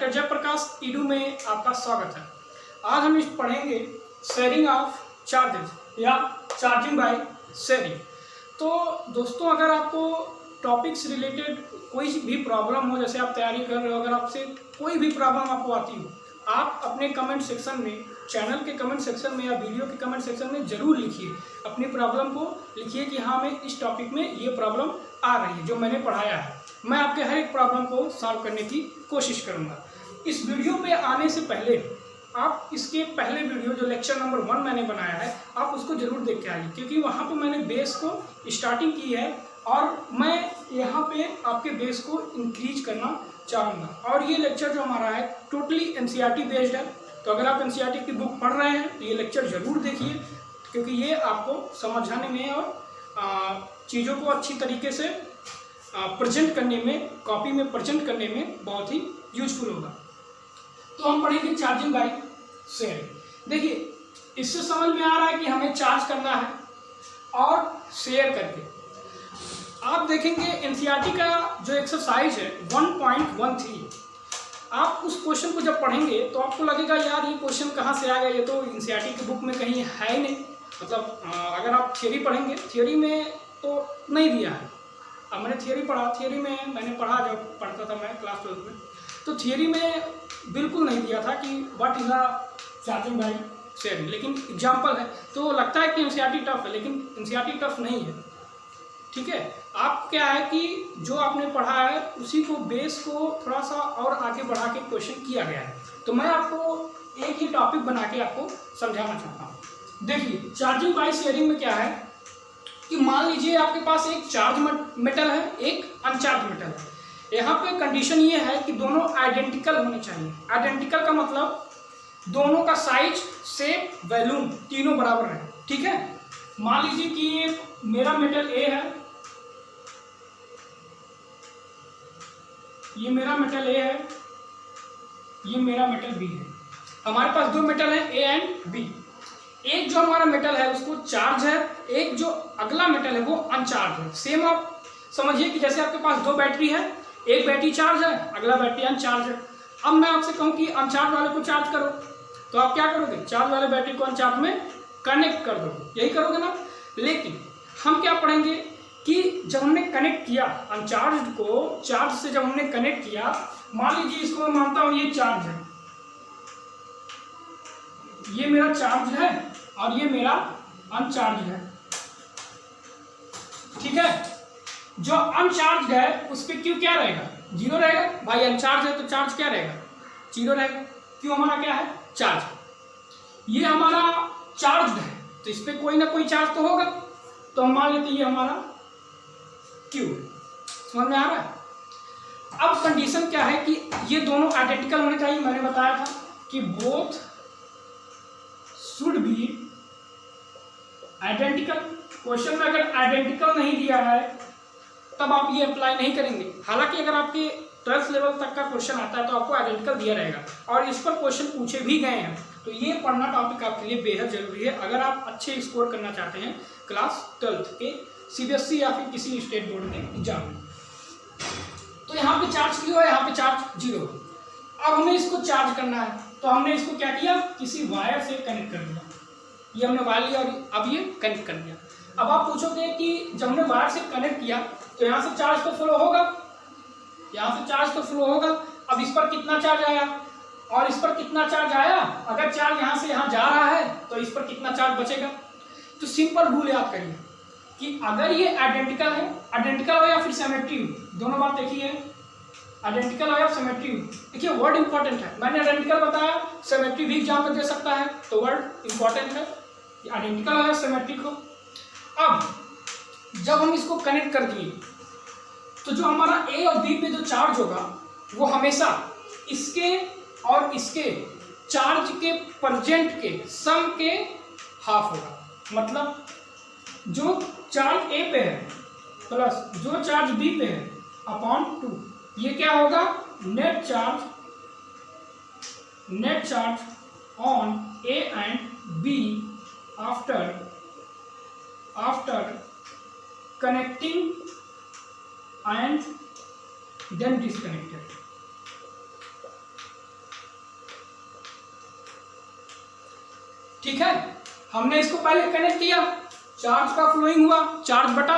Doctor Jayaprakash Edu में आपका स्वागत है। आज हम पढ़ेंगे शेयरिंग ऑफ चार्जेस या चार्जिंग बाय शेयरिंग। तो दोस्तों, अगर आपको टॉपिक से रिलेटेड कोई भी प्रॉब्लम हो, जैसे आप तैयारी कर रहे हो, अगर आपसे कोई भी प्रॉब्लम आपको आती हो, आप अपने कमेंट सेक्शन में, चैनल के कमेंट सेक्शन में या वीडियो के कमेंट सेक्शन में ज़रूर लिखिए। अपनी प्रॉब्लम को लिखिए कि हाँ, मैं इस टॉपिक में ये प्रॉब्लम आ रही है जो मैंने पढ़ाया है। मैं आपके हर एक प्रॉब्लम को सॉल्व करने की कोशिश करूँगा। इस वीडियो पे आने से पहले आप इसके पहले वीडियो जो लेक्चर नंबर 1 मैंने बनाया है, आप उसको ज़रूर देख के आइए, क्योंकि वहाँ पे मैंने बेस को स्टार्टिंग की है और मैं यहाँ पे आपके बेस को इंक्रीज करना चाहूँगा। और ये लेक्चर जो हमारा है टोटली NCERT बेस्ड है। तो अगर आप NCERT की बुक पढ़ रहे हैं तो ये लेक्चर ज़रूर देखिए, क्योंकि ये आपको समझाने में और चीज़ों को अच्छी तरीके से प्रेजेंट करने में, कॉपी में प्रेजेंट करने में बहुत ही यूजफुल होगा। तो हम पढ़ेंगे चार्जिंग बाय शेयरिंग। देखिए, इससे समझ में आ रहा है कि हमें चार्ज करना है और शेयर करके। आप देखेंगे NCERT का जो एक्सरसाइज है 1.13, आप उस क्वेश्चन को जब पढ़ेंगे तो आपको लगेगा यार ये क्वेश्चन कहाँ से आ गया, ये तो NCERT की बुक में कहीं है ही नहीं। मतलब अगर आप थियोरी पढ़ेंगे, थियोरी में तो नहीं दिया है। अब मैंने थियोरी पढ़ा, थियोरी में मैंने पढ़ा, जब पढ़ता था मैं क्लास 12 में, तो थियोरी में बिल्कुल नहीं दिया था कि what is the charging by sharing. लेकिन एग्जाम्पल है तो लगता है कि NCERT टफ है, लेकिन NCERT टफ नहीं है। ठीक है, आप क्या है कि जो आपने पढ़ा है उसी को, बेस को थोड़ा सा और आगे बढ़ा के क्वेश्चन किया गया है। तो मैं आपको एक ही टॉपिक बना के आपको समझाना चाहता हूँ। देखिए, चार्जिंग बाय शेयरिंग में क्या है कि मान लीजिए आपके पास एक चार्ज मेटल है, एक अनचार्ज मेटल है। यहाँ पे कंडीशन ये है कि दोनों आइडेंटिकल होने चाहिए। आइडेंटिकल का मतलब दोनों का साइज, शेप, वॉल्यूम तीनों बराबर है। ठीक है, मान लीजिए कि ये मेरा मेटल A है, ये मेरा मेटल A है, ये मेरा मेटल B है। हमारे पास दो मेटल है A एंड B। एक जो हमारा मेटल है उसको चार्ज है, एक जो अगला मेटल है वो अनचार्ज है। सेम आप समझिए कि जैसे आपके पास दो बैटरी है, एक बैटरी चार्ज है, अगला बैटरी अनचार्ज है। अब मैं आपसे कहूँ कि अनचार्ज वाले को चार्ज करो, तो आप क्या करोगे? चार्ज वाले बैटरी को अनचार्ज में कनेक्ट कर दो, यही करोगे ना। लेकिन हम क्या पढ़ेंगे कि जब हमने कनेक्ट किया अनचार्ज को चार्ज से, जब हमने कनेक्ट किया, मान लीजिए इसको मैं मानता हूँ ये चार्ज है, ये मेरा चार्ज है और ये मेरा अनचार्ज है। ठीक है, जो अनचार्ज है उस पर क्यू क्या रहेगा? 0 रहेगा। भाई अनचार्ज है तो चार्ज क्या रहेगा? 0 रहेगा। क्यों? हमारा क्या है? चार्ज। ये हमारा चार्ज है तो इस पर कोई ना कोई चार्ज तो होगा, तो हम मान लेते ये हमारा क्यू है। समझ में आ रहा है? अब कंडीशन क्या है कि ये दोनों आइडेंटिकल होने चाहिए। मैंने बताया था कि both should be identical. Question में अगर आइडेंटिकल नहीं दिया है तब आप ये अप्लाई नहीं करेंगे। हालांकि अगर आपके 12th लेवल तक का क्वेश्चन आता है तो आपको आइडेंटिकल दिया रहेगा और इस पर क्वेश्चन पूछे भी गए हैं। तो ये पढ़ना टॉपिक आपके लिए बेहद जरूरी है अगर आप अच्छे स्कोर करना चाहते हैं क्लास 12th के CBSE या फिर किसी स्टेट बोर्ड के एग्जाम में। तो यहाँ पे चार्ज क्यों है? यहाँ पे चार्ज 0 है। अब हमें इसको चार्ज करना है तो हमने इसको क्या किया? किसी वायर से कनेक्ट कर दिया। ये हमने वायर लिया और अब ये कनेक्ट कर दिया। अब आप पूछोगे कि जब हमने वायर से कनेक्ट किया तो यहाँ से चार्ज तो फ्लो होगा, यहाँ से चार्ज तो फ्लो होगा। अब इस पर कितना चार्ज आया और इस पर कितना चार्ज आया? अगर चार्ज यहाँ से यहाँ जा रहा है तो इस पर कितना चार्ज बचेगा? तो सिंपल रूल याद करिए कि अगर ये आइडेंटिकल है, आइडेंटिकल हो या फिर सिमेट्री हो, दोनों बात देखिए, आइडेंटिकल हो या सिमेट्री हो। देखिए, वर्ड इंपॉर्टेंट है। मैंने आइडेंटिकल बताया, सिमेट्री भी एग्जाम में दे सकता है, तो वर्ड इंपॉर्टेंट है, आइडेंटिकल हो या सिमेट्रिक हो। अब जब हम इसको कनेक्ट कर दिए तो जो हमारा A और B पे जो चार्ज होगा वो हमेशा इसके और इसके चार्ज के प्रेजेंट के सम के हाफ होगा। मतलब जो चार्ज A पे है प्लस जो चार्ज B पे है अपॉन 2, ये क्या होगा? Net charge on A and B after connecting and then disconnected। ठीक है, हमने इसको पहले कनेक्ट किया, चार्ज का फ्लोइंग हुआ, चार्ज बटा।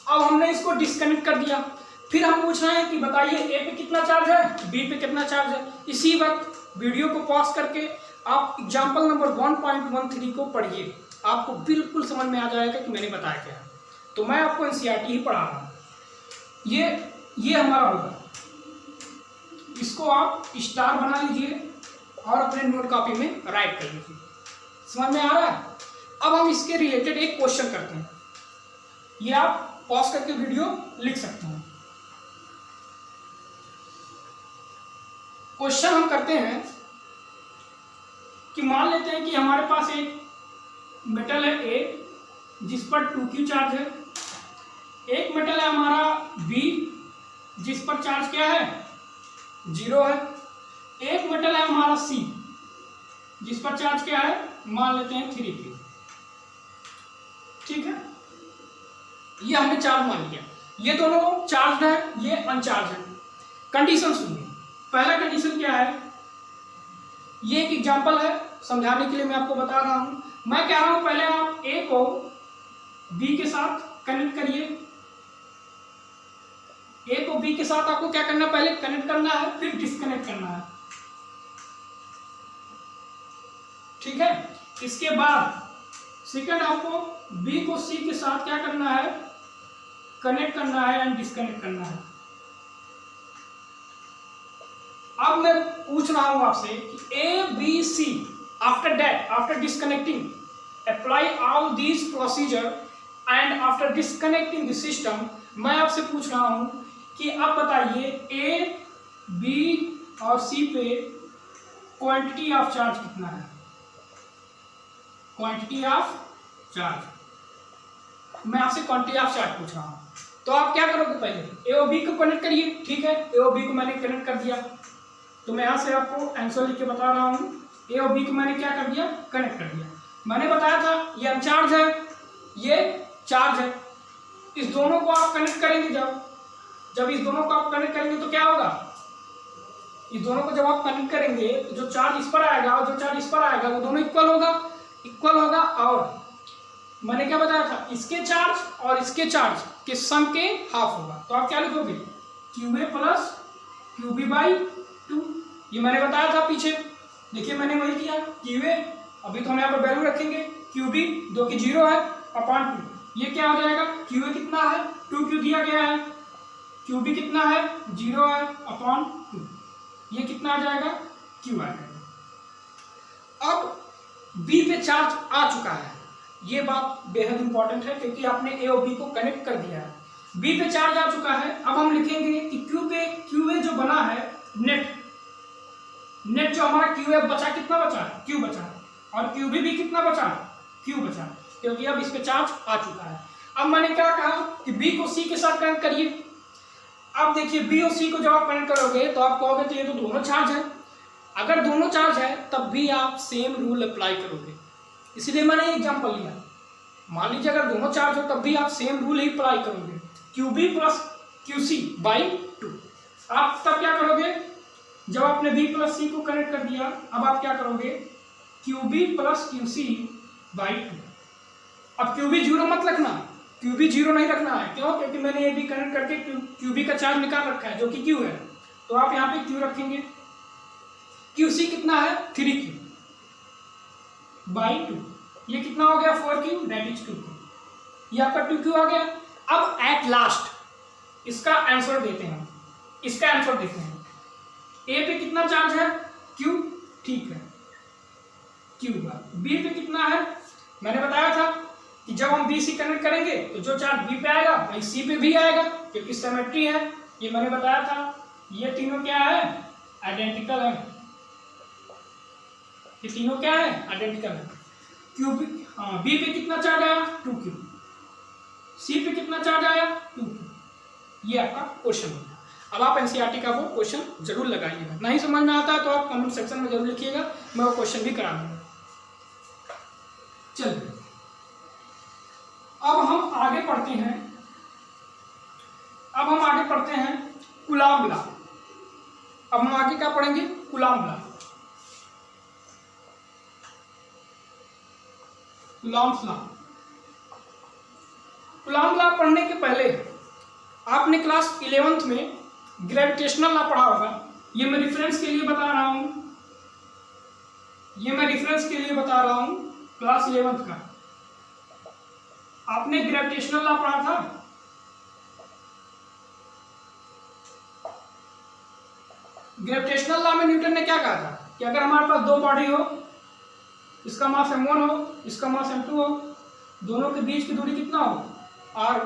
अब हमने इसको डिस्कनेक्ट कर दिया, फिर हम पूछ रहे हैं कि बताइए ए पे कितना चार्ज है, बी पे कितना चार्ज है। इसी वक्त वीडियो को पॉज करके आप एग्जाम्पल नंबर 1.13 को पढ़िए, आपको बिल्कुल समझ में आ जाएगा कि मैंने बताया क्या है। तो मैं आपको एनसीईआरटी ही पढ़ा रहा हूँ। ये हमारा होगा, इसको आप स्टार बना लीजिए और अपने नोट कॉपी में राइट कर लीजिए। समझ में आ रहा है? अब हम इसके रिलेटेड एक क्वेश्चन करते हैं, ये आप पॉज करके वीडियो लिख सकते हैं। क्वेश्चन हम करते हैं कि मान लेते हैं कि हमारे पास एक मेटल है ए जिस पर 2q चार्ज है, एक मेटल है हमारा बी जिस पर चार्ज क्या है 0 है, एक मेटल है हमारा सी जिस पर चार्ज क्या है मान लेते हैं 3q। ठीक है, ये हमने चार्ज मान लिया, ये दोनों चार्ज है, ये अनचार्ज है। कंडीशन सुनिए, पहला कंडीशन क्या है, ये एक एग्जांपल है, समझाने के लिए मैं आपको बता रहा हूं। मैं कह रहा हूं पहले आप ए को बी के साथ कनेक्ट करिए, ए को बी के साथ आपको क्या करना है, पहले कनेक्ट करना है, फिर डिस्कनेक्ट करना है। ठीक है, इसके बाद सेकंड आपको बी को सी के साथ क्या करना है, कनेक्ट करना है एंड डिस्कनेक्ट करना है। अब मैं पूछ रहा हूं आपसे कि A B C after that, after disconnecting apply all these procedure and after disconnecting the system, मैं आपसे पूछ रहा हूं कि आप बताइए ए बी और सी पे क्वांटिटी ऑफ चार्ज कितना है, क्वांटिटी ऑफ चार्ज। मैं आपसे क्वांटिटी ऑफ चार्ज पूछ रहा हूं, तो आप क्या करोगे, पहले ए और बी को कनेक्ट करिए। ठीक है, ए और बी को मैंने कनेक्ट कर दिया, तो मैं यहां से आपको आंसर लिख के बता रहा हूं, ए और बी को मैंने क्या कर दिया, कनेक्ट कर दिया। मैंने बताया था ये अनचार्ज है, ये चार्ज है, इस दोनों को आप कनेक्ट करेंगे, जब इस दोनों को आप कनेक्ट करेंगे तो क्या होगा, इस दोनों को जब आप कनेक्ट करेंगे तो जो चार्ज इस पर आएगा और जो चार्ज इस पर आएगा वो दोनों इक्वल होगा। और मैंने क्या बताया था, इसके चार्ज और इसके चार्ज के सम के हाफ होगा। तो आप क्या लिखोगे, QA प्लस QB बाई 2। ये मैंने बताया था पीछे, देखिए मैंने वही किया, QA अभी तो हम यहाँ पर वैल्यू रखेंगे, QB जो कि 0 है अपॉन 2, ये क्या हो जाएगा, QA कितना है 2Q दिया गया है, QB कितना है 0 है अपॉन 2, ये कितना आ जाएगा Q आ जाएगा। अब B पे चार्ज आ चुका है, ये बात बेहद इंपॉर्टेंट है क्योंकि आपने ए और बी को कनेक्ट कर दिया है। बी पे चार्ज आ चुका है, अब हम लिखेंगे कि QA जो बना है नेट जो हमारा QA बचा, कितना बचा है, Q बचा है, और QB भी कितना बचा है, Q बचा है, क्योंकि अब इस पे चार्ज आ चुका है। अब मैंने क्या कहा कि B को C के साथ कनेक्ट करिए। अब देखिए B और C को जब आप कनेक्ट करोगे तो आप कहोगे तो ये तो दोनों चार्ज है, अगर दोनों चार्ज है तब भी आप सेम रूल अप्लाई करोगे, इसलिए मैंने एग्जांपल लिया। मान लीजिए अगर दोनों चार्ज हो तब भी आप सेम रूल ही अप्लाई करोगे, QB प्लस QC बाई 2। आप तब क्या करोगे, जब आपने B प्लस C को कनेक्ट कर दिया, अब आप क्या करोगे, QB प्लस QC बाई 2। अब QB 0 मत रखना, QB 0 नहीं रखना है, क्यों, क्योंकि मैंने ये भी कनेक्ट करके QB का चार्ज निकाल रखा है जो कि Q है, तो आप यहाँ पे Q रखेंगे। QC कितना है 3Q बाई 2, ये कितना हो गया 4Q, दैट इज 2Q, ये आपका 2Q आ गया। अब एट लास्ट इसका आंसर देते हैं, इसका आंसर देते हैं, ए पे कितना चार्ज है Q, ठीक है Q बार, बी पे कितना है, मैंने बताया था कि जब हम बी सी कनेक्ट करेंगे तो जो चार्ज बी पे आएगा वही सी पे भी आएगा क्योंकि सिमेट्री है, ये मैंने बताया था। ये तीनों क्या है, आइडेंटिकल है, ये तीनों क्या है, आइडेंटिकल है। QB, हाँ, बी पे कितना चार्ज आया 2Q, सी पे कितना चार्ज आया 2Q। ये आपका क्वेश्चन हो गया। अब आप एनसीईआरटी का वो क्वेश्चन जरूर लगाइएगा, नहीं समझ में आता है तो आप कमेंट सेक्शन में जरूर लिखिएगा, मैं वो क्वेश्चन भी करा दूंगा। चलिए अब हम आगे पढ़ते हैं, कूलाम्ब लॉ। अब हम आगे क्या पढ़ेंगे, coulomb law. Coulomb's law. Coulomb law पढ़ने के पहले आपने क्लास 11th में ग्रेविटेशनल लॉ पढ़ा होगा। ये मैं रेफरेंस के लिए बता रहा हूँ, क्लास 11th का आपने ग्रेविटेशनल लॉ पढ़ा था। ग्रेविटेशनल लॉ में न्यूटन ने क्या कहा था कि अगर हमारे पास दो बॉडी हो, इसका मास m1 हो, इसका मास m2 हो, दोनों के बीच की दूरी कितना हो r,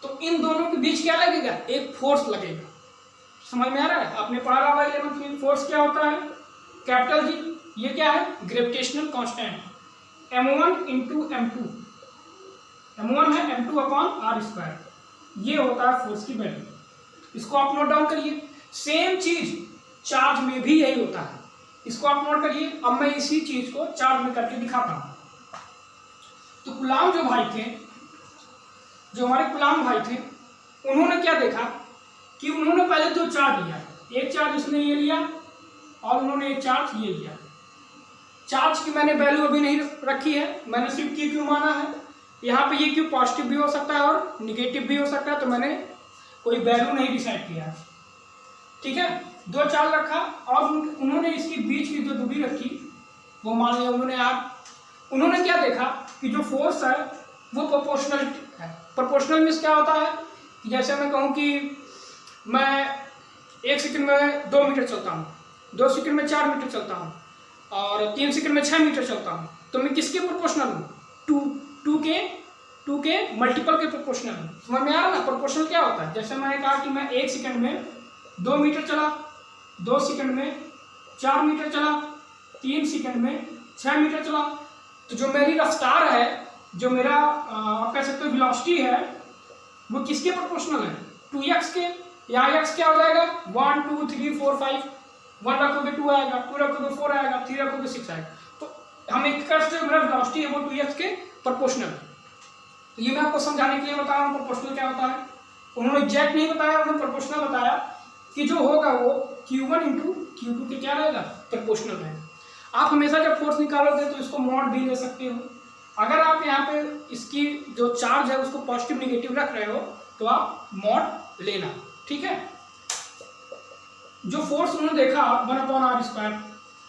तो इन दोनों के बीच क्या लगेगा, एक फोर्स लगेगा। समझ में आ रहा है? आपने पढ़ा होगा 11th में फोर्स क्या होता है, कैपिटल जी, ये क्या है, gravitational constant m1 into m2, m1 है m2 अपॉन r स्क्वायर, ये होता है फोर्स की वैल्यू। इसको आप नोट डाउन करिए। सेम चीज चार्ज में भी यही होता है, इसको आप नोट करिए। अब मैं इसी चीज को चार्ज में करके दिखाता हूं। तो कूलॉम जो भाई थे, जो हमारे कूलॉम भाई थे, उन्होंने क्या देखा कि उन्होंने पहले दो चार्ज लिया, एक चार्ज उसने ये लिया और उन्होंने एक चार्ज ये लिया। चार्ज की मैंने वैल्यू अभी नहीं रखी है, मैंने सिर्फ क्यू माना है। यहाँ पे ये क्यू पॉजिटिव भी हो सकता है और निगेटिव भी हो सकता है, तो मैंने कोई वैल्यू नहीं डिसाइड किया है। ठीक है, दो चार्ज रखा और उन्होंने इसकी बीच की जो दूरी रखी वो मान लिया उन्होंने उन्होंने क्या देखा कि जो फोर्स है वो प्रोपोर्शनल है। प्रोपोर्शनल मीन्स क्या होता है कि जैसे मैं कहूँ कि मैं 1 सेकंड में 2 मीटर चलता हूँ, 2 सेकंड में 4 मीटर चलता हूँ और 3 सेकंड में 6 मीटर चलता हूँ, तो मैं किसके प्रोपोर्शनल हूँ, टू के मल्टीपल के प्रोपोर्शनल हूँ। समझ में आ रहा ना? प्रोपोर्शनल क्या होता है, जैसे मैंने कहा कि मैं 1 सेकंड में 2 मीटर चला, 2 सेकंड में 4 मीटर चला, 3 सेकंड में 6 मीटर चला, तो जो मेरी रफ्तार है, जो मेरा आप कह सकते हो वेलोसिटी है, वो किसके प्रोपोर्शनल है, 2x के। यहाँ x क्या हो जाएगा, 1 2 3 4 5, 1 रखोगे 2 आएगा, 2 रखोगे 4 आएगा, 3 रखोगे 6 आएगा। तो हम एक तरह से मेरा वेलोसिटी है वो 2x के प्रोपोर्शनल है। तो ये मैं आपको समझाने के लिए बता रहा हूँ प्रोपोर्शनल क्या होता है। उन्होंने एग्जैक्ट नहीं बताया, उन्होंने प्रोपोर्शनल बताया कि जो होगा वो Q1 इंटू Q2 के क्या रहेगा, प्रोपोर्शनल रहेगा। आप हमेशा जब फोर्स निकालोगे तो इसको मॉड भी ले सकते हो। अगर आप यहाँ पे इसकी जो चार्ज है उसको पॉजिटिव निगेटिव रख रहे हो तो आप मॉड लेना। ठीक है, जो फोर्स उन्होंने देखा 1/r²,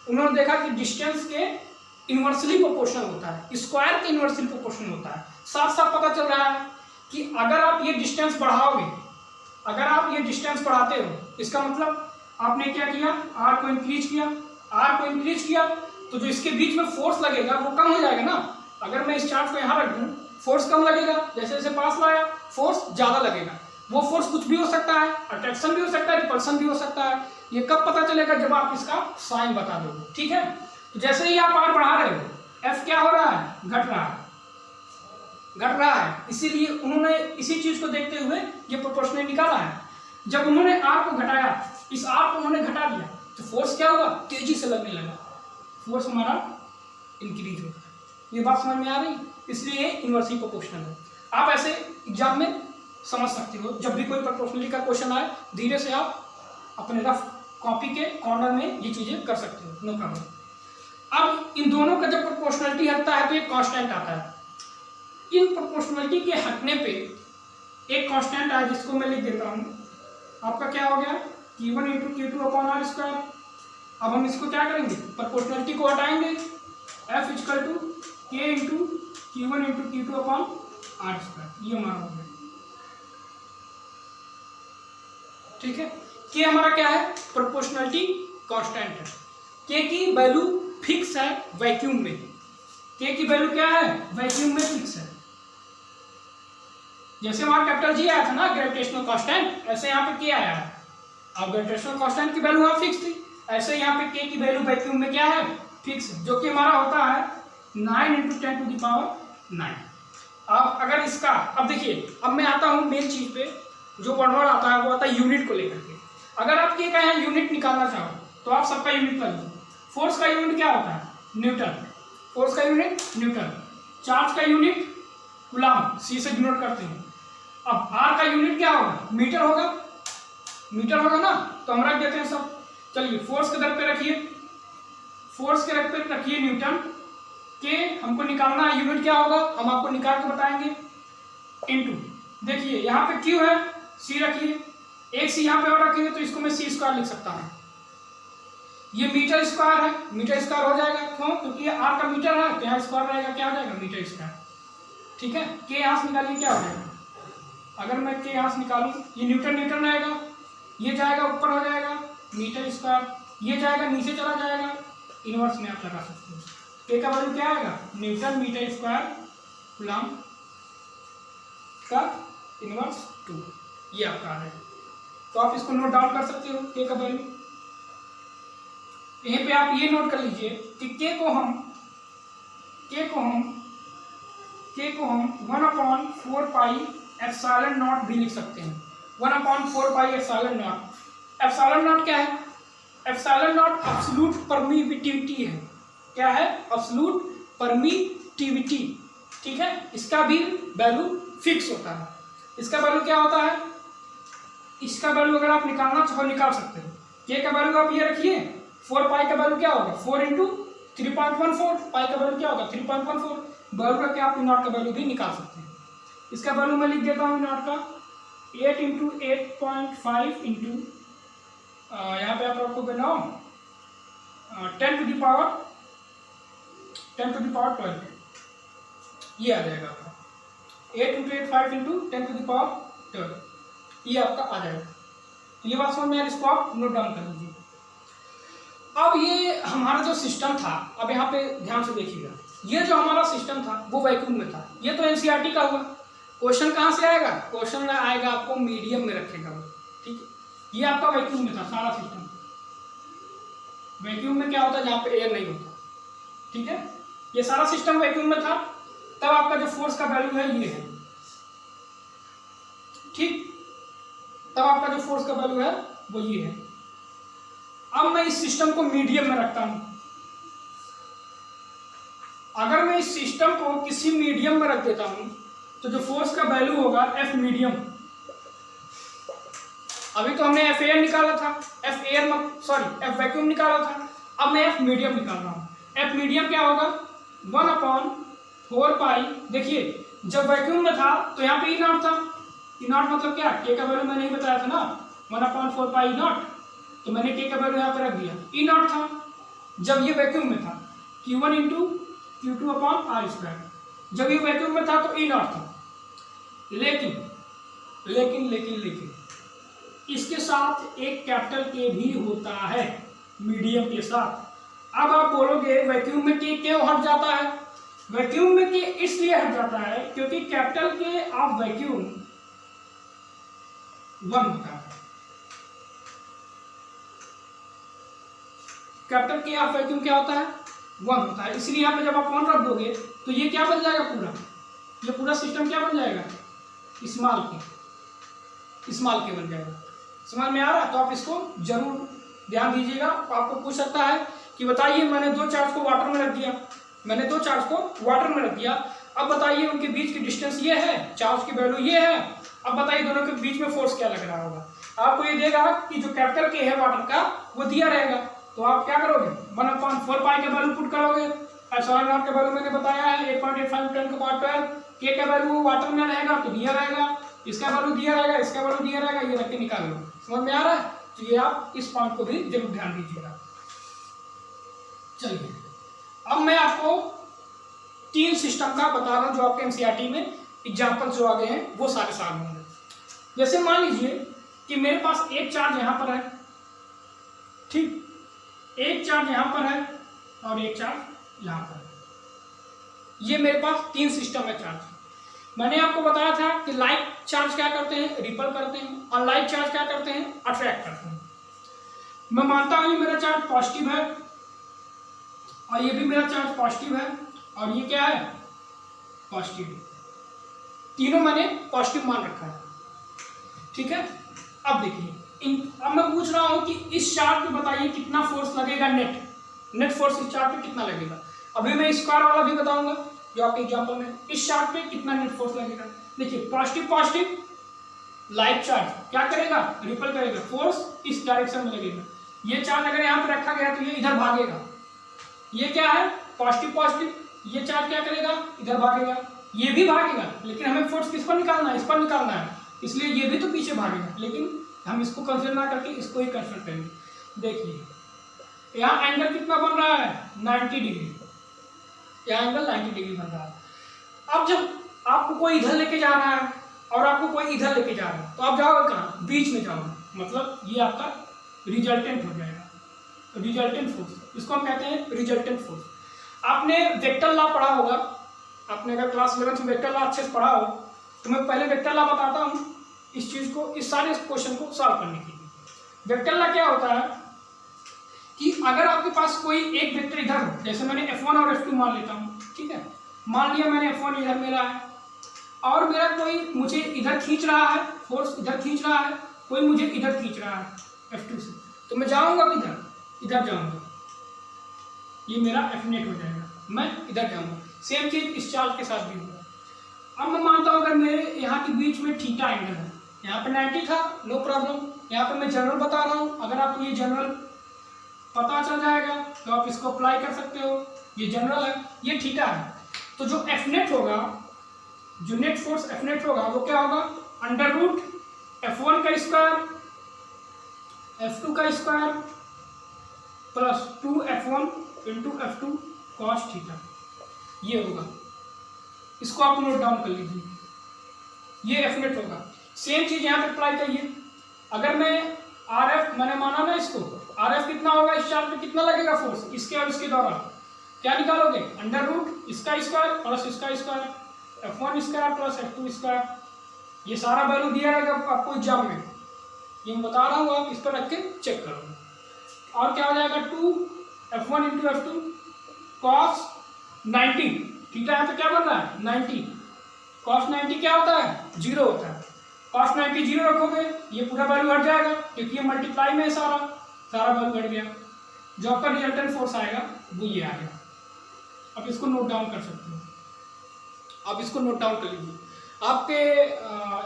उन्होंने देखा कि डिस्टेंस के इन्वर्सली प्रोपोर्शनल होता है, स्क्वायर के इन्वर्सली प्रोपोर्शनल होता है। साथ साथ पता चल रहा है कि अगर आप ये डिस्टेंस बढ़ाओगे, अगर आप ये डिस्टेंस बढ़ाते हो, इसका मतलब आपने क्या किया, r को इंक्रीज किया, तो जो इसके बीच में फोर्स लगेगा वो कम हो जाएगा ना। अगर मैं इस चार्ज को यहाँ रख दूं, फोर्स कम लगेगा, जैसे जैसे पास लाया फोर्स ज्यादा लगेगा। वो फोर्स कुछ भी हो सकता है, अट्रैक्शन भी हो सकता है, रिपल्सन भी हो सकता है। ये कब पता चलेगा, जब आप इसका साइन बता दोगे। ठीक है, तो जैसे ही आप r बढ़ा रहे हो, f क्या हो रहा है, घट रहा है। इसीलिए उन्होंने इसी चीज को देखते हुए ये प्रोपोर्शनल निकाला है। जब उन्होंने r को घटाया, इस r को उन्होंने घटा दिया, तो फोर्स क्या होगा, तेजी से लगने लगा, फोर्स हमारा इंक्रीज होगा। ये बात समझ में आ रही? इसलिए इनवर्सली प्रोपोर्शनल है। आप ऐसे एग्जाम में समझ सकते हो, जब भी कोई प्रोपोर्शनलिटी का क्वेश्चन आए, धीरे से आप अपने रफ कॉपी के कॉर्नर में ये चीजें कर सकते हो, नो प्रॉब्लम। अब इन दोनों का जब प्रोपोर्शनलिटी हटता है तो एक कांस्टेंट आता है। इन प्रोपोर्शनलिटी के हटने पे एक कांस्टेंट आया जिसको मैं लिख देता हूं, आपका क्या हो गया, Q1 इंटू Q2/r²। अब हम इसको क्या करेंगे, प्रोपोर्शनलिटी को हटाएंगे, F equal to K into Q1 into Q2/r²। ये हमारा हो गया। ठीक है, K हमारा क्या है, प्रोपोर्शनलिटी कांस्टेंट है। K की वैल्यू फिक्स है वैक्यूम में, K की वैल्यू क्या है, वैक्यूम में फिक्स है। जैसे वहां कैपिटल G आया था ना ग्रेविटेशनल कांस्टेंट, ऐसे यहाँ पे K आया है। अब ग्रेविटेशनल कांस्टेंट की वैल्यू वहां फिक्स थी, ऐसे यहाँ पे K की वैल्यू वैक्यूम में क्या है, फिक्स है, जो कि हमारा होता है 9 × 10⁹। अब अगर इसका, अब देखिए, अब मैं आता हूँ मेन चीज पे, जो वर्ड आता है वो आता है यूनिट को लेकर के। अगर आप K का यहाँ यूनिट निकालना चाहो तो आप सबका यूनिट कर लो। फोर्स का यूनिट क्या होता है, न्यूटन, फोर्स का यूनिट न्यूटन, चार्ज का यूनिट कूलॉम, C से डिनोट करते हैं। अब R का यूनिट क्या होगा, मीटर होगा ना, तो हम रख देते हैं सब। चलिए फोर्स के दर पे रखिए, फोर्स के दर पे रखिए न्यूटन, के हमको निकालना है, यूनिट क्या होगा हम आपको निकाल के बताएंगे, इनटू देखिए यहाँ पे क्यू है, सी रखिए, एक सी यहाँ पे और रखेंगे तो इसको मैं सी स्क्वायर लिख सकता हूँ। ये मीटर स्क्वायर है, मीटर स्क्वायर हो जाएगा, क्यों? क्योंकि ये आर का मीटर है तो यहाँ स्क्वायर रहेगा, क्या हो जाएगा मीटर स्क्वायर। ठीक है, के यहाँ से निकालिए क्या हो जाएगा, अगर मैं के यहाँ से निकालूँ ये न्यूटन न्यूटन रहेगा, ये जाएगा ऊपर हो जाएगा मीटर स्क्वायर, ये जाएगा नीचे चला जाएगा, इनवर्स में आप लगा सकते हो। के का वैल्यू क्या आएगा न्यूटन मीटर स्क्वायर कूलम का इनवर्स 2, ये आपका आ जाएगा। तो आप इसको नोट डाउन कर सकते हो के का वैल्यू। यहीं पे आप ये नोट कर लीजिए कि के को हम 1/4 पाई एप्सिलॉन नॉट भी लिख सकते हैं। 1/4 pi epsilon not. Epsilon not क्या है? एप्सिलॉन नॉट एब्सोल्यूट परमिटिविटी है। क्या है? Absolute permittivity. ठीक है, इसका भी वैल्यू फिक्स होता है। इसका वैल्यू क्या होता है? इसका वैल्यू अगर आप निकालना चाहो निकाल सकते हो। के का वैल्यू आप ये रखिए, 4 पाई का वैल्यू क्या होगा 4 इंटू 3.14, पाई का वैल्यू क्या होगा 3.14, वैल्यू रख के आप नॉट का वैल्यू भी निकाल सकते हैं। इसका वैल्यू मैं लिख देता हूँ नॉट का 8 इंटू 8.5 इंटू यहाँ पे आप रखोगे 9 10 टू द पावर 12, ये आ जाएगा आपका 8 into 8 5 into 10 to the power 12, ये आपका आ जाएगा। तो ये बात समझ में, इसको आप नोट डाउन कर लीजिए। अब ये हमारा जो सिस्टम था, अब यहाँ पे ध्यान से देखिएगा, ये जो हमारा सिस्टम था वो वैक्यूम में था। ये तो एनसीईआरटी का हुआ। क्वेश्चन कहाँ से आएगा? क्वेश्चन आएगा आपको मीडियम में रखेगा वो। ठीक है, ये आपका वैक्यूम में था सारा सिस्टम। वैक्यूम में क्या होता है? जहाँ पे एयर नहीं होता। ठीक है, ये सारा सिस्टम वैक्यूम में था। तब आपका जो फोर्स का वैल्यू है ये है। ठीक, तब आपका जो फोर्स का वैल्यू है वो ये है। अब मैं इस सिस्टम को मीडियम में रखता हूं। अगर मैं इस सिस्टम को किसी मीडियम में रख देता हूं तो जो फोर्स का वैल्यू होगा एफ मीडियम। अभी तो हमने एफ एयर निकाला था, एफ वैक्यूम निकाला था। अब मैं एफ मीडियम निकाल रहा हूं। एफ मीडियम क्या होगा 1/4 पाई। देखिए जब वैक्यूम में था तो यहाँ पे ई नॉट था। ई नॉट मतलब क्या? के का वैल्यू मैंने नहीं बताया था ना, 1/4 पाई ई नॉट, तो मैंने के का वैल्यू यहाँ पे रख दिया। ई नॉट था जब ये वैक्यूम में था, Q1 into Q2 upon are square. जब ये वैक्यूम में था तो ई नॉट था। लेकिन इसके साथ एक कैपिटल के भी होता है मीडियम के साथ। अब आप बोलोगे वैक्यूम में के क्यों हट जाता है? वैक्यूम में के इसलिए हट जाता है क्योंकि कैपिटल के ऑफ वैक्यूम 1 होता है। कैपिटल के ऑफ वैक्यूम क्या होता है? 1 होता है। इसलिए यहाँ पे जब आप 1 रख दोगे तो ये क्या बन जाएगा? ये पूरा सिस्टम क्या बन जाएगा? स्मॉल के बन जाएगा। समझ में आ रहा है? तो आप इसको जरूर ध्यान दीजिएगा। आपको पूछ सकता है कि बताइए मैंने 2 चार्ज को वाटर में रख दिया, अब बताइए उनके बीच की डिस्टेंस ये है, चार्ज की वैल्यू ये है, अब बताइए दोनों के बीच में फोर्स क्या लग रहा होगा। आपको ये देगा कि जो कैपिटल के है वाटर का वो दिया रहेगा, तो आप क्या करोगे 1/4 पाई का वैल्यू पुट करोगे। एप्सिलॉन नॉट का वैल्यू मैंने बताया है 8.85 10 टू पावर 12। के का वैल्यू वाटर में रहेगा तो दिया रहेगा, इसका वैल्यू दिया रहेगा, इसका वैल्यू दिया रहेगा, ये रख के निकाल लो। समझ में आ रहा है? तो ये आप इस पॉइंट को भी जरूर ध्यान दीजिएगा। चलिए अब मैं आपको 3 सिस्टम का बता रहा हूं जो आपके एनसीईआरटी में एग्जाम्पल जो आ गए हैं वो सारे साल होंगे। जैसे मान लीजिए कि मेरे पास एक चार्ज यहां पर है, ठीक, एक चार्ज यहां पर है और एक चार्ज यहां पर है। ये मेरे पास 3 सिस्टम है चार्ज। मैंने आपको बताया था कि लाइक चार्ज क्या करते हैं? रिपल करते हैं। अनलाइक चार्ज क्या करते हैं? अट्रैक्ट करते हैं। मैं मानता हूं मेरा चार्ज पॉजिटिव है और ये भी मेरा चार्ज पॉजिटिव है और ये क्या है? पॉजिटिव। तीनों मैंने पॉजिटिव मान रखा है। ठीक है, अब देखिए अब मैं पूछ रहा हूं कि इस चार्ज पे बताइए कितना फोर्स लगेगा, नेट फोर्स इस चार्ज पे कितना लगेगा। अभी मैं स्क्वायर वाला भी बताऊंगा जो आपके एग्जांपल में, इस चार्ज पे कितना नेट फोर्स लगेगा। देखिए पॉजिटिव लाइक चार्ज क्या करेगा? रिपल करेगा, फोर्स इस डायरेक्शन में लगेगा। ये चार्ज अगर यहाँ पे रखा गया तो ये इधर भागेगा। ये क्या है? पॉजिटिव, ये चार्ज क्या करेगा, इधर भागेगा, ये भी भागेगा, लेकिन हमें फोर्स किस पर निकालना है, इस पर निकालना है, इसलिए ये भी तो पीछे भागेगा, लेकिन हम इसको कंसिडर ना करके इसको ही कंसिडर करेंगे। देखिए यहाँ एंगल कितना बन रहा है, 90 डिग्री, यहाँ एंगल 90 डिग्री बन रहा है। अब जब आपको कोई इधर लेके जा रहा है और आपको कोई इधर लेके जा रहा है, तो आप जाओगे कहाँ, बीच में जाओगे, मतलब ये आपका रिजल्टेंट हो जाएगा, रिजल्टेंट फोर्स, इसको हम कहते हैं रिजल्टेंट फोर्स। आपने वेक्टर लॉ पढ़ा होगा, आपने अगर क्लास 11 में वेक्टर लॉ अच्छे से पढ़ा हो तो मैं पहले वेक्टर लॉ बताता हूँ इस चीज़ को, इस सारे क्वेश्चन को सॉल्व करने के लिए। वेक्टर लॉ क्या होता है कि अगर आपके पास कोई एक वेक्टर इधर हो, जैसे मैंने F1 और F2 मान लेता हूँ, ठीक है, मान लिया मैंने F1 इधर मेरा है और मेरा कोई मुझे इधर खींच रहा है, फोर्स इधर खींच रहा है, कोई मुझे इधर खींच रहा है F2 से, तो मैं जाऊँगा किधर, इधर जाऊँगा, ये मेरा F नेट हो जाएगा, मैं इधर जाऊँगा। सेम चीज़ इस चार्ज के साथ भी होगा। अब मैं मानता हूँ अगर मेरे यहाँ के बीच में थीटा एंगल है, यहाँ पे 90 था, नो प्रॉब्लम, यहाँ पे मैं जनरल बता रहा हूँ, अगर आपको ये जनरल पता चल जाएगा तो आप इसको अप्लाई कर सकते हो, ये जनरल है, ये थीटा है, तो जो F नेट होगा, जो नेट फोर्स F नेट होगा वो क्या होगा, अंडर रूट F1 का स्क्वायर F2 का square plus 2F1 into F2 cos theta, ये होगा। इसको आप नोट डाउन कर लीजिए, ये F नेट होगा। सेम चीज यहाँ पे अप्लाई करिए, अगर मैं RF मैंने माना ना इसको, RF कितना होगा, इस चार्ज पे कितना लगेगा फोर्स, इसके और इसके दौरान, क्या निकालोगे, अंडर रूट इसका स्क्वायर प्लस इसका square, F1 square plus F2 square, ये सारा वैल्यू दिया रहेगा आपको एग्जाम में, ये मैं बता रहा हूँ, आप इस पर रख के चेक करो। और क्या हो जाएगा, 2F1 into F2 cos 90, theta यहाँ पे क्या बन रहा है 90, कॉस 90 क्या होता है, 0 होता है, कॉस 90 0 रखोगे ये पूरा वैल्यू हट जाएगा, क्योंकि ये मल्टीप्लाई में है, सारा वैल्यू हट गया, जो आपका रिजल्टेंट फोर्स आएगा वो ये आएगा। आप इसको नोट डाउन कर सकते हो, आप इसको नोट डाउन कर लीजिए। आपके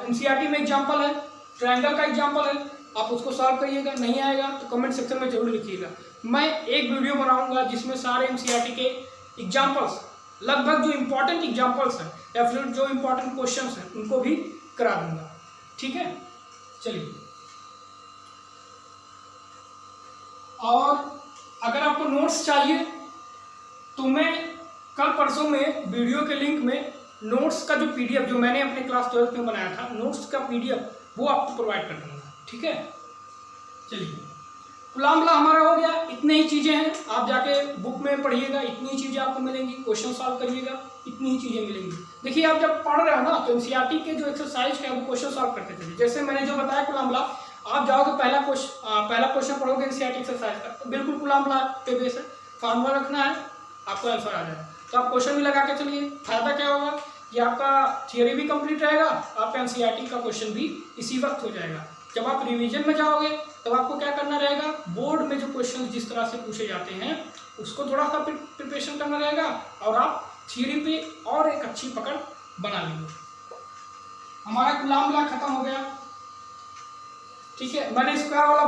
एनसीईआरटी में एग्जाम्पल है, ट्रायंगल का एग्जाम्पल है, आप उसको सॉल्व करिएगा, नहीं आएगा तो कमेंट सेक्शन में जरूर लिखिएगा। मैं एक वीडियो बनाऊंगा जिसमें सारे एनसीईआरटी के एग्जाम्पल्स, लगभग जो इम्पोर्टेंट एग्जाम्पल्स हैं या फिर जो इम्पोर्टेंट क्वेश्चंस हैं उनको भी करा दूंगा, ठीक है। चलिए, और अगर आपको नोट्स चाहिए तो मैं कल परसों में वीडियो के लिंक में नोट्स का जो पीडीएफ जो मैंने अपने क्लास 12 में बनाया था, नोट्स का पीडीएफ वो आपको प्रोवाइड कर दूंगा, ठीक है। चलिए, कूलम्ब लॉ हमारा हो गया, इतने ही चीज़ें हैं, आप जाके बुक में पढ़िएगा, इतनी ही चीज़ें आपको मिलेंगी, क्वेश्चन सॉल्व करिएगा, इतनी ही चीज़ें मिलेंगी। देखिए, आप जब पढ़ रहे हो ना तो एनसीईआरटी के जो एक्सरसाइज है वो क्वेश्चन सॉल्व करते चलिए। जैसे मैंने जो बताया कूलम्ब लॉ, आप जाओगे पहला क्वेश्चन पढ़ोगे एनसीईआरटी एक्सरसाइज का, तो बिल्कुल कूलम्ब लॉ पे बेस है, फार्मूला रखना है, आपको आंसर आ जाएगा। तो आप क्वेश्चन भी लगा के चलिए, फायदा क्या होगा कि आपका थियोरी भी कंप्लीट रहेगा, आपका एनसीईआरटी का क्वेश्चन भी इसी वक्त हो जाएगा। जब आप रिवीजन में जाओगे तब आपको क्या करना रहेगा, बोर्ड में जो क्वेश्चन जिस तरह से पूछे जाते हैं उसको थोड़ा सा प्रिपरेशन करना रहेगा, और आप थियोरी पे और एक अच्छी पकड़ बना लेंगे। हमारा कूलम्ब लॉ खत्म हो गया, ठीक है। मैंने स्क्वायर वाला